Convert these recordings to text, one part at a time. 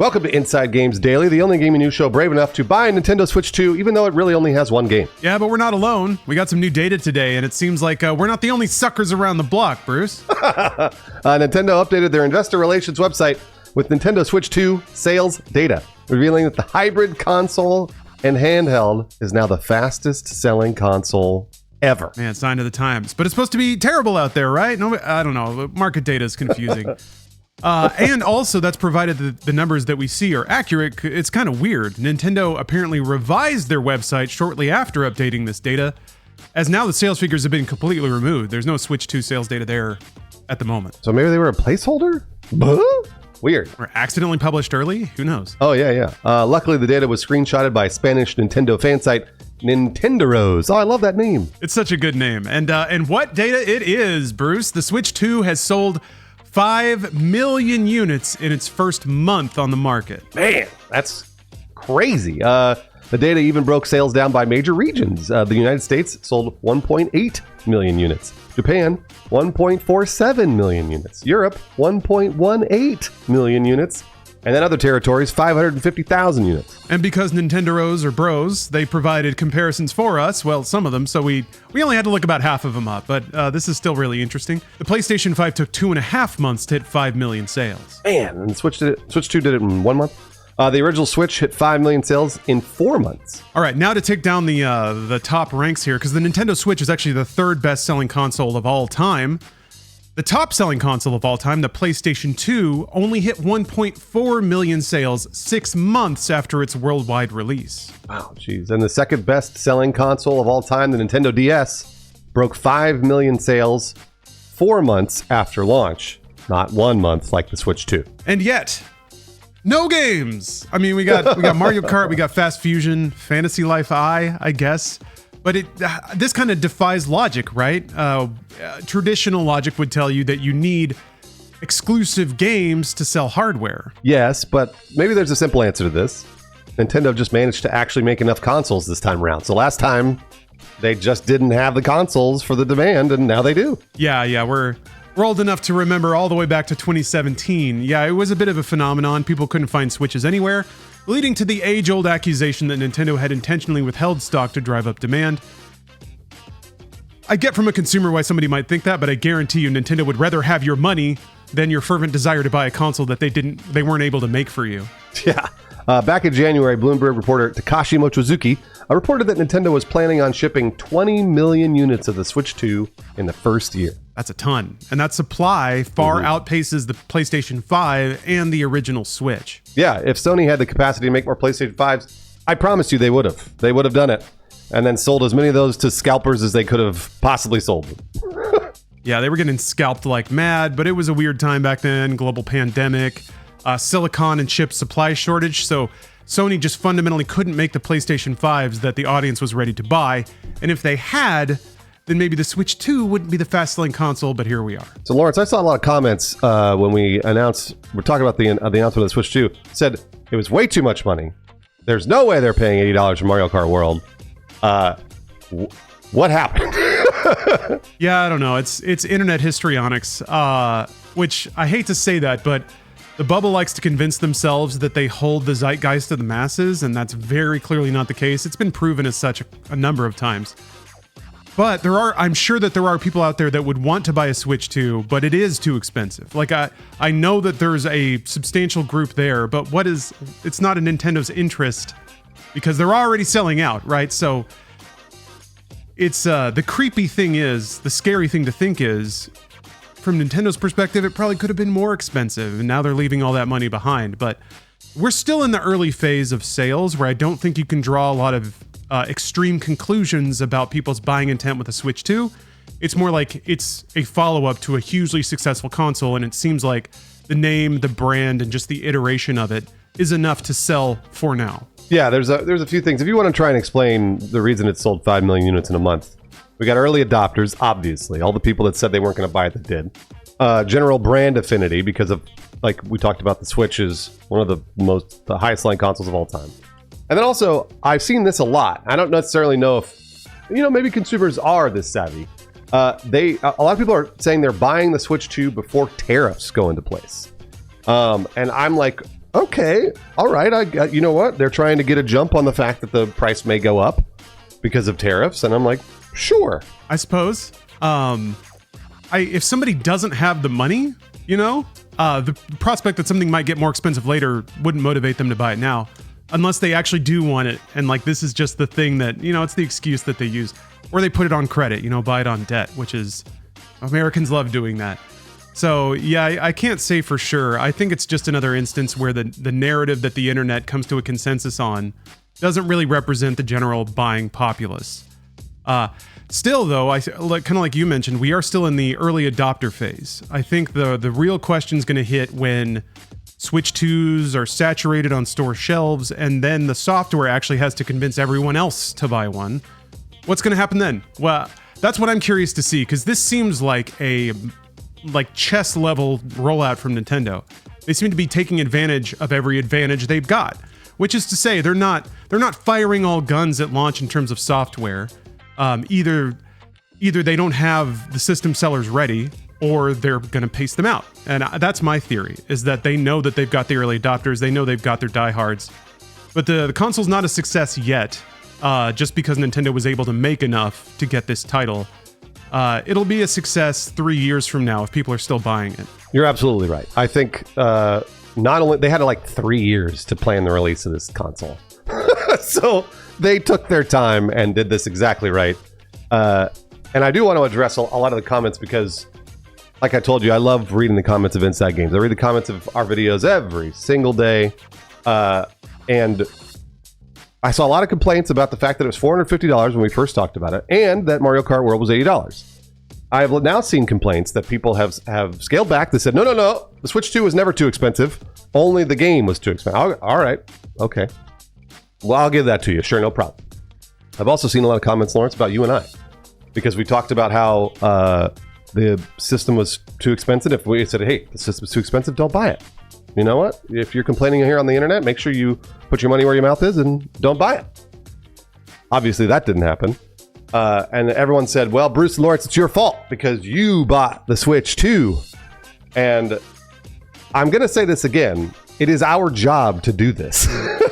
Welcome to Inside Games Daily, the only gaming news show brave enough to buy a Nintendo Switch 2, even though it really only has one game. Yeah, but we're not alone. We got some new data today, and it seems like we're not the only suckers around the block, Bruce. Nintendo updated their investor relations website with Nintendo Switch 2 sales data, revealing that the hybrid console and handheld is now the fastest selling console ever. Man, sign of the times. But it's supposed to be terrible out there, right? No, I don't know. Market data is confusing. And also, that's provided the numbers that we see are accurate. It's kind of weird. Nintendo apparently revised their website shortly after updating this data, as now the sales figures have been completely removed. There's no Switch 2 sales data there at the moment. So maybe they were a placeholder? Weird. Or accidentally published early? Who knows? Oh, yeah. Luckily, the data was screenshotted by Spanish Nintendo fan site Nintenderos. Oh, I love that name. It's such a good name. And what data it is, Bruce. The Switch 2 has sold 5 million units in its first month on the market. Man, that's crazy. The data even broke sales down by major regions. The United States sold 1.8 million units. Japan, 1.47 million units. Europe, 1.18 million units. And then other territories, 550,000 units. And because Nintenderos or bros, they provided comparisons for us, well, some of them, so we only had to look about half of them up, but this is still really interesting. The PlayStation 5 took 2.5 months to hit 5 million sales. Man, and Switch 2 did it in 1 month. The original Switch hit 5 million sales in 4 months. All right, now to take down the top ranks here, because the Nintendo Switch is actually the third best-selling console of all time. The top-selling console of all time, the PlayStation 2, only hit 1.4 million sales 6 months after its worldwide release. Wow, jeez. And the second best-selling console of all time, the Nintendo DS, broke 5 million sales 4 months after launch. Not 1 month like the Switch 2. And yet, no games! I mean, we got Mario Kart, we got Fast Fusion, Fantasy Life I guess. But this kind of defies logic, right? Traditional logic would tell you that you need exclusive games to sell hardware. Yes, but maybe there's a simple answer to this. Nintendo just managed to actually make enough consoles this time around. So last time, they just didn't have the consoles for the demand, and now they do. Yeah, we're old enough to remember all the way back to 2017. Yeah, it was a bit of a phenomenon. People couldn't find Switches anywhere, leading to the age-old accusation that Nintendo had intentionally withheld stock to drive up demand. I get from a consumer why somebody might think that, but I guarantee you Nintendo would rather have your money than your fervent desire to buy a console that they weren't able to make for you. Yeah. Back in January, Bloomberg reporter Takashi Mochizuki reported that Nintendo was planning on shipping 20 million units of the Switch 2 in the first year. That's a ton. And that supply far outpaces the PlayStation 5 and the original Switch. Yeah, if Sony had the capacity to make more PlayStation 5s, I promise you they would have. They would have done it. And then sold as many of those to scalpers as they could have possibly sold them. Yeah, they were getting scalped like mad, but it was a weird time back then. Global pandemic, silicon and chip supply shortage. So Sony just fundamentally couldn't make the PlayStation 5s that the audience was ready to buy. And if they had, then maybe the Switch 2 wouldn't be the fast-selling console, but here we are. So, Lawrence, I saw a lot of comments when we're talking about the announcement of the Switch 2, said it was way too much money. There's no way they're paying $80 for Mario Kart World. What happened? Yeah, I don't know. It's internet histrionics, which I hate to say that, but the bubble likes to convince themselves that they hold the zeitgeist of the masses, and that's very clearly not the case. It's been proven as such a number of times. But I'm sure that there are people out there that would want to buy a Switch 2, but it is too expensive. Like, I know that there's a substantial group there, but it's not in Nintendo's interest because they're already selling out, right? So it's, the creepy thing is, the scary thing to think is, from Nintendo's perspective, it probably could have been more expensive, and now they're leaving all that money behind. But we're still in the early phase of sales where I don't think you can draw a lot of extreme conclusions about people's buying intent with a Switch 2. It's more like it's a follow-up to a hugely successful console, and it seems like the name, the brand, and just the iteration of it is enough to sell for now. Yeah, there's a few things. If you want to try and explain the reason it sold 5 million units in a month, we got early adopters, obviously. All the people that said they weren't going to buy it that did. General brand affinity, because of, like we talked about, the Switch is one of the highest selling consoles of all time. And then also, I've seen this a lot. I don't necessarily know if, maybe consumers are this savvy. A lot of people are saying they're buying the Switch 2 before tariffs go into place. And I'm like, okay, all right. You know what? They're trying to get a jump on the fact that the price may go up because of tariffs, and I'm like, sure. I suppose. If somebody doesn't have the money, the prospect that something might get more expensive later wouldn't motivate them to buy it now, unless they actually do want it. And like, this is just the thing that, it's the excuse that they use, or they put it on credit, buy it on debt, which is, Americans love doing that. So yeah, I can't say for sure. I think it's just another instance where the narrative that the internet comes to a consensus on doesn't really represent the general buying populace. Still, though, kind of like you mentioned, we are still in the early adopter phase. I think the real question is going to hit when Switch 2s are saturated on store shelves, and then the software actually has to convince everyone else to buy one. What's going to happen then? Well, that's what I'm curious to see, because this seems like a chess level rollout from Nintendo. They seem to be taking advantage of every advantage they've got, which is to say they're not firing all guns at launch in terms of software. Either they don't have the system sellers ready, or they're going to pace them out. And that's my theory, is that they know that they've got the early adopters, they know they've got their diehards, but the console's not a success yet, just because Nintendo was able to make enough to get this title. It'll be a success 3 years from now if people are still buying it. You're absolutely right. I think not only they had 3 years to plan the release of this console, so they took their time and did this exactly right. And I do want to address a lot of the comments because, like I told you, I love reading the comments of Inside Games. I read the comments of our videos every single day, and I saw a lot of complaints about the fact that it was $450 when we first talked about it, and that Mario Kart World was $80. I have now seen complaints that people have scaled back. They said, no, the Switch 2 was never too expensive. Only the game was too expensive. All right, okay. Well, I'll give that to you. Sure, no problem. I've also seen a lot of comments, Lawrence, about you and I, because we talked about how the system was too expensive. If we said, hey, the system's too expensive, don't buy it. You know what? If you're complaining here on the internet, make sure you put your money where your mouth is and don't buy it. Obviously, that didn't happen. And everyone said, well, Bruce and Lawrence, it's your fault because you bought the Switch 2. And I'm going to say this again. It is our job to do this.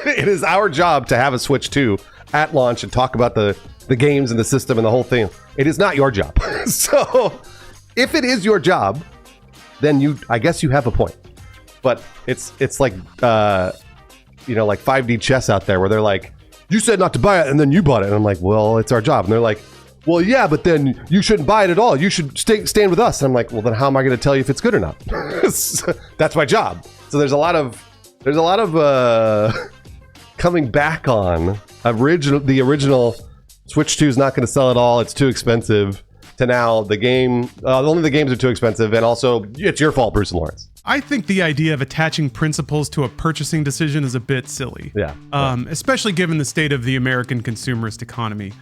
It is our job to have a Switch 2 at launch and talk about the games and the system and the whole thing. It is not your job. So if it is your job, then I guess you have a point. But it's like, like 5D chess out there where they're like, you said not to buy it and then you bought it. And I'm like, well, it's our job. And they're like, well, yeah, but then you shouldn't buy it at all. You should stand with us. And I'm like, well, then how am I going to tell you if it's good or not? That's my job. So there's a lot of coming back on the original Switch 2 is not going to sell at all. It's too expensive. To now the game, only the games are too expensive, and also it's your fault, Bruce and Lawrence. I think the idea of attaching principles to a purchasing decision is a bit silly. Yeah. Especially given the state of the American consumerist economy.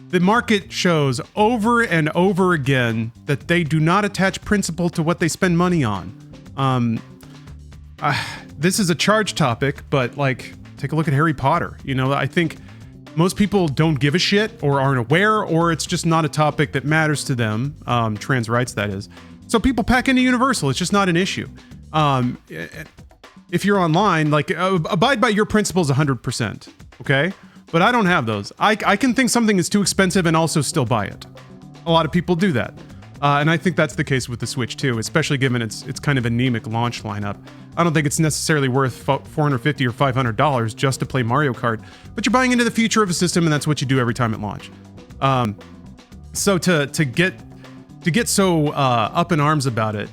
The market shows over and over again that they do not attach principle to what they spend money on. This is a charge topic, but take a look at Harry Potter. I think most people don't give a shit or aren't aware, or it's just not a topic that matters to them. Trans rights, that is. So people pack into Universal. It's just not an issue. If you're online, abide by your principles 100%. Okay? But I don't have those. I can think something is too expensive and also still buy it. A lot of people do that. And I think that's the case with the Switch too, especially given its kind of anemic launch lineup. I don't think it's necessarily worth $450 or $500 just to play Mario Kart, but you're buying into the future of a system, and that's what you do every time at launch. So to get so up in arms about it,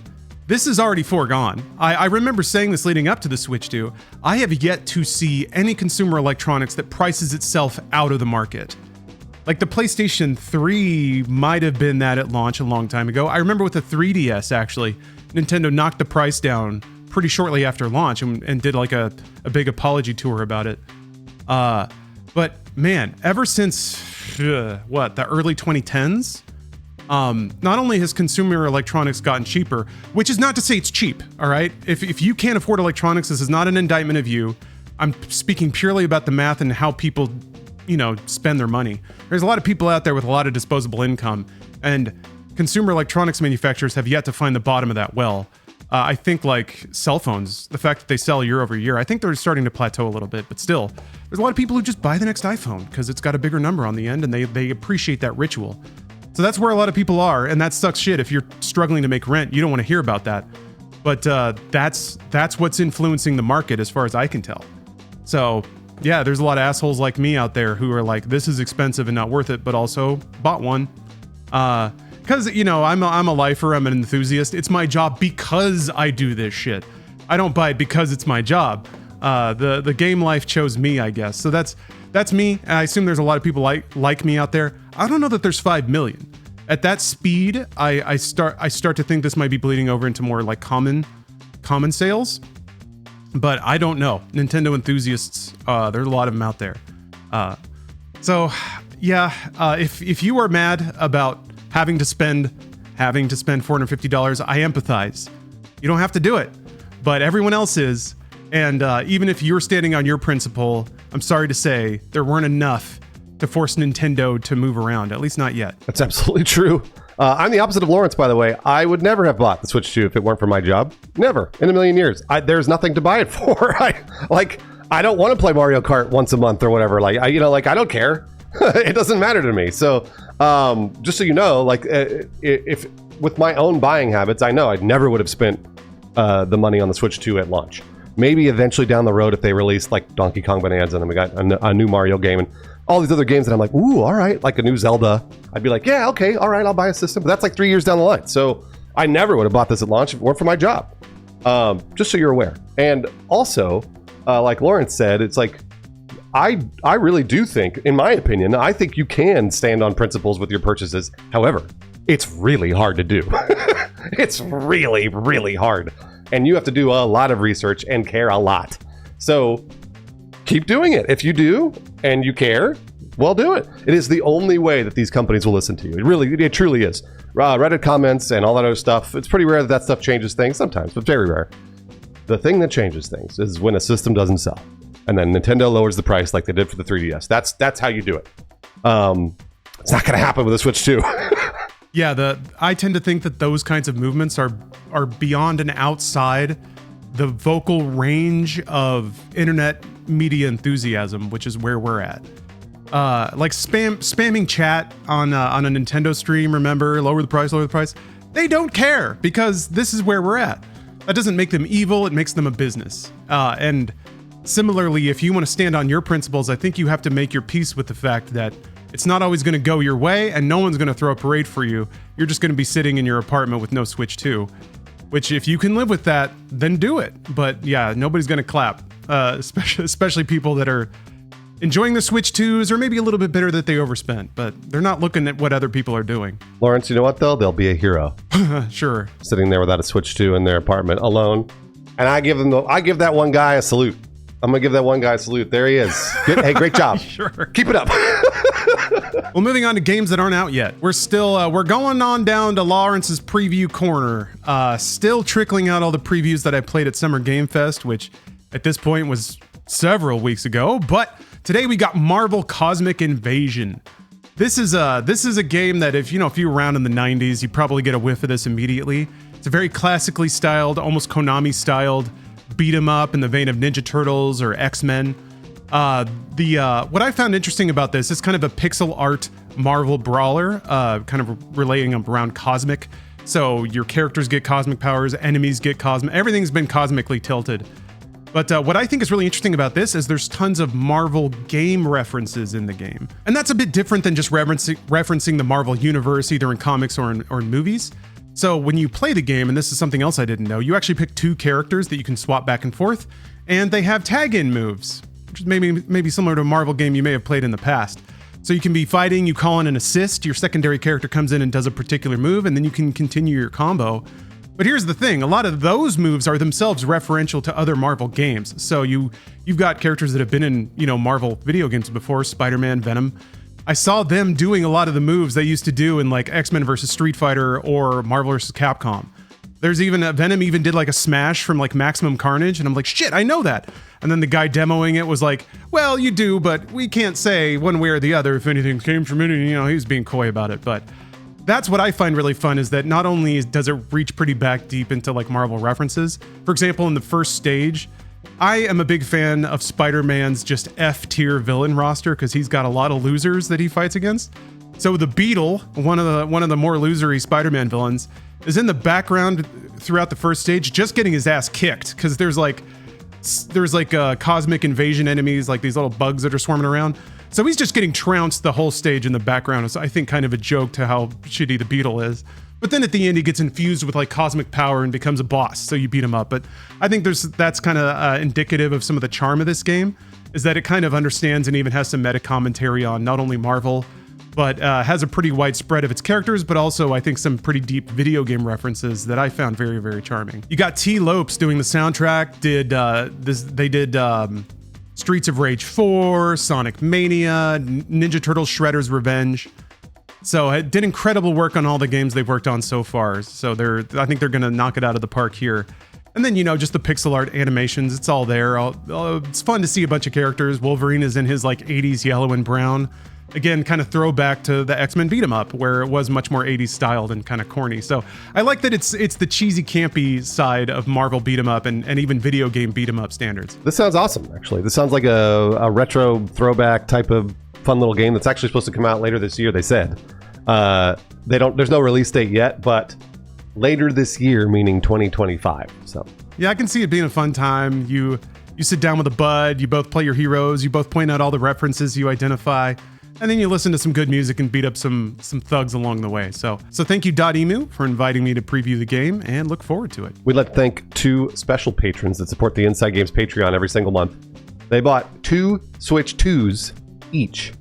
this is already foregone. I remember saying this leading up to the Switch 2. I have yet to see any consumer electronics that prices itself out of the market. Like the PlayStation 3 might have been that at launch a long time ago. I remember with the 3DS, actually, Nintendo knocked the price down pretty shortly after launch and did a big apology tour about it. But man, ever since, the early 2010s, not only has consumer electronics gotten cheaper, which is not to say it's cheap, all right? If you can't afford electronics, this is not an indictment of you. I'm speaking purely about the math and how people spend their money. There's a lot of people out there with a lot of disposable income, and consumer electronics manufacturers have yet to find the bottom of that well. I think like cell phones, the fact that they sell year over year, I think they're starting to plateau a little bit, but still, there's a lot of people who just buy the next iPhone because it's got a bigger number on the end and they appreciate that ritual. So that's where a lot of people are, and that sucks shit. If you're struggling to make rent, you don't want to hear about that. But that's what's influencing the market as far as I can tell. So yeah, there's a lot of assholes like me out there who are like, this is expensive and not worth it, but also bought one. Because, you know, I'm a lifer, I'm an enthusiast. It's my job because I do this shit. I don't buy it because it's my job. The game life chose me, I guess. So that's me. And I assume there's a lot of people like me out there. I don't know that there's 5 million. At that speed, I start to think this might be bleeding over into more like common sales. But I don't know. Nintendo enthusiasts, there's a lot of them out there. So yeah, if you are mad about having to spend $450, I empathize. You don't have to do it, but everyone else is. And even if you're standing on your principle, I'm sorry to say there weren't enough to force Nintendo to move around, at least not yet. That's absolutely true. I'm the opposite of Lawrence, by the way. I would never have bought the Switch 2 if it weren't for my job. Never in a million years. There's nothing to buy it for. I don't want to play Mario Kart once a month or whatever. I don't care. It doesn't matter to me. So just so you know, if with my own buying habits, I know I never would have spent the money on the Switch 2 at launch. Maybe eventually down the road if they release like Donkey Kong Bonanza and then we got a new Mario game and all these other games that I'm like, ooh, all right, like a new Zelda. I'd be like, yeah, okay, all right, I'll buy a system. But that's like 3 years down the line. So I never would have bought this at launch if it weren't for my job. Just so you're aware. And also, like Lawrence said, it's like, I really do think, in my opinion, I think you can stand on principles with your purchases. However, it's really hard to do. It's really, really hard. And you have to do a lot of research and care a lot. So keep doing it. If you do and you care, well, do it. It is the only way that these companies will listen to you. It truly is. Reddit comments and all that other stuff, it's pretty rare that stuff changes things sometimes, but very rare. The thing that changes things is when a system doesn't sell. And then Nintendo lowers the price like they did for the 3DS. That's how you do it. It's not going to happen with a Switch 2. Yeah, I tend to think that those kinds of movements are beyond and outside the vocal range of internet media enthusiasm, which is where we're at. Like spamming chat on a Nintendo stream, remember, lower the price. They don't care because this is where we're at. That doesn't make them evil, it makes them a business. And similarly, if you want to stand on your principles, I think you have to make your peace with the fact that it's not always going to go your way and no one's going to throw a parade for you. You're just going to be sitting in your apartment with no Switch 2, which if you can live with that, then do it. But yeah, nobody's going to clap, especially people that are enjoying the Switch 2s or maybe a little bit bitter that they overspent, but they're not looking at what other people are doing. Lawrence, you know what though? They'll be a hero. Sure. Sitting there without a Switch 2 in their apartment alone. And I give that one guy a salute. I'm going to give that one guy a salute. There he is. Good. Hey, great job. Sure. Keep it up. Well, moving on to games that aren't out yet. We're going on down to Lawrence's preview corner. Still trickling out all the previews that I played at Summer Game Fest, which at this point was several weeks ago. But today we got Marvel Cosmic Invasion. This is a game that if you were around in the 90s, you probably get a whiff of this immediately. It's a very classically styled, almost Konami styled beat 'em up in the vein of Ninja Turtles or X-Men. What I found interesting about this is kind of a pixel art Marvel brawler, kind of relating around cosmic. So your characters get cosmic powers, enemies get cosmic, everything's been cosmically tilted. But what I think is really interesting about this is there's tons of Marvel game references in the game. And that's a bit different than just referencing the Marvel universe, either in comics or in movies. So when you play the game, and this is something else I didn't know, you actually pick two characters that you can swap back and forth, and they have tag-in moves, which is maybe similar to a Marvel game you may have played in the past. So you can be fighting, you call in an assist, your secondary character comes in and does a particular move, and then you can continue your combo. But here's the thing, a lot of those moves are themselves referential to other Marvel games. So you've got characters that have been in, Marvel video games before, Spider-Man, Venom. I saw them doing a lot of the moves they used to do in like X-Men versus Street Fighter or Marvel versus Capcom. There's even Venom even did like a smash from like Maximum Carnage, and I'm like, shit, I know that. And then the guy demoing it was like, well, you do, but we can't say one way or the other if anything came from it. He was being coy about it. But that's what I find really fun, is that not only does it reach pretty back deep into like Marvel references. For example, in the first stage, I am a big fan of Spider-Man's just F-tier villain roster because he's got a lot of losers that he fights against. So the Beetle, one of the more losery Spider-Man villains, is in the background throughout the first stage, just getting his ass kicked because there's cosmic invasion enemies, like these little bugs that are swarming around. So he's just getting trounced the whole stage in the background. It's, I think, kind of a joke to how shitty the Beetle is. But then at the end, he gets infused with like cosmic power and becomes a boss. So you beat him up. But I think that's kind of indicative of some of the charm of this game, is that it kind of understands and even has some meta commentary on not only Marvel, but has a pretty wide spread of its characters, but also I think some pretty deep video game references that I found very, very charming. You got T. Lopes doing the soundtrack. They did Streets of Rage 4, Sonic Mania, Ninja Turtles Shredder's Revenge. So it did incredible work on all the games they've worked on so far. So I think they're going to knock it out of the park here. And then, just the pixel art animations, it's all there. It's fun to see a bunch of characters. Wolverine is in his like 80s yellow and brown. Again, kind of throwback to the X-Men beat 'em up, where it was much more 80s styled and kind of corny. So I like that it's the cheesy, campy side of Marvel beat 'em up and even video game beat 'em up standards. This sounds awesome, actually. This sounds like a retro throwback type of fun little game that's actually supposed to come out later this year, they said. There's no release date yet, but later this year, meaning 2025. So yeah, I can see it being a fun time. You sit down with a bud, you both play your heroes, you both point out all the references you identify, and then you listen to some good music and beat up some thugs along the way. So thank you, Emu, for inviting me to preview the game, and look forward to it. We'd like to thank 2 special patrons that support the Inside Games Patreon every single month. They bought 2 Switch 2s each.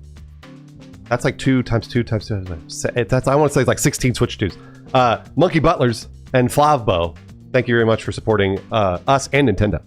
That's like 2 times 2 times 2. I want to say it's like 16 Switch 2s. Monkey Butlers and Flavbo, thank you very much for supporting us and Nintendo.